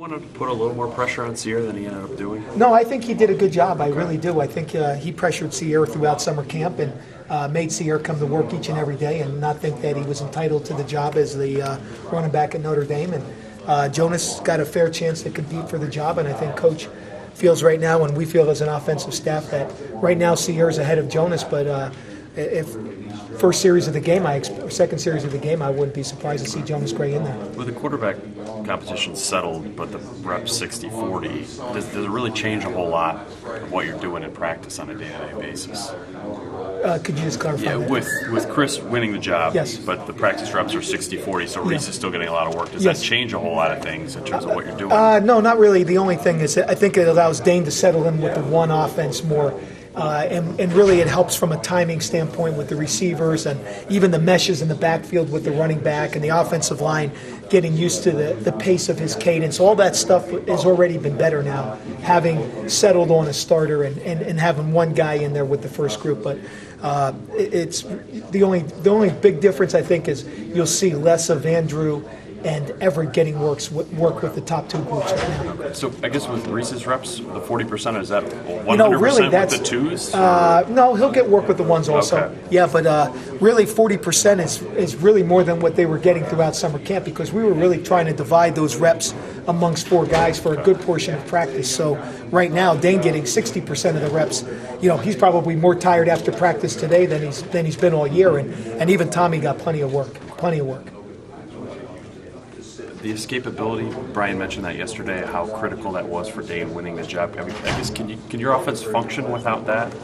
want to put a little more pressure on Sierra than he ended up doing? No, I think he did a good job. I really do. I think he pressured Sierra throughout summer camp and made Sierra come to work each and every day and not think that he was entitled to the job as the running back at Notre Dame. And Jonas got a fair chance to compete for the job, and I think Coach feels right now, and we feel as an offensive staff, that right now Sierra's ahead of Jonas, but if first series of the game, second series of the game, I wouldn't be surprised to see Jonas Gray in there. With the quarterback competition settled, but the reps 60-40, does it really change a whole lot of what you're doing in practice on a day-to-day basis? Could you just clarify that? With Chris winning the job, yes, but the practice reps are 60-40, so Reese is still getting a lot of work. Does yes, that change a whole lot of things in terms of what you're doing? No, not really. The only thing is that I think it allows Dane to settle in with the one offense more. And really it helps from a timing standpoint with the receivers and even the meshes in the backfield with the running back and the offensive line getting used to the pace of his cadence. All that stuff has already been better now, having settled on a starter and having one guy in there with the first group. But it's the only big difference, I think, is you'll see less of Andrew and Everett getting work with the top two groups right now. So I guess with Reese's reps, the 40%, is that 100% really, that's, with the twos? No, he'll get work with the ones also. Okay. Yeah, but really 40% is really more than what they were getting throughout summer camp, because we were really trying to divide those reps amongst four guys for a good portion of practice. So right now, Dane getting 60% of the reps. He's probably more tired after practice today than he's been all year, and even Tommy got plenty of work. The escapability, Brian mentioned that yesterday, how critical that was for Dane winning the job. I guess can your offense function without that?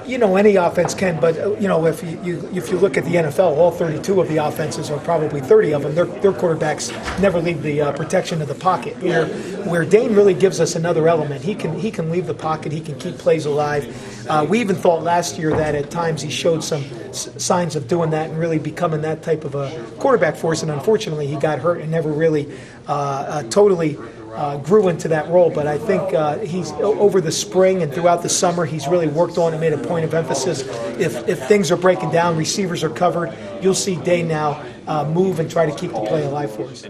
Any offense can, but if you look at the NFL, all 32 of the offenses, or probably 30 of them, their quarterbacks never leave the protection of the pocket. Where Dane really gives us another element. He can leave the pocket. He can keep plays alive. We even thought last year that at times he showed some signs of doing that and really becoming that type of a quarterback for us. And unfortunately, he got hurt and never really totally grew into that role. But I think he's over the spring and throughout the summer, he's really worked on and made a point of emphasis. If things are breaking down, receivers are covered, you'll see Dane now move and try to keep the play alive for us.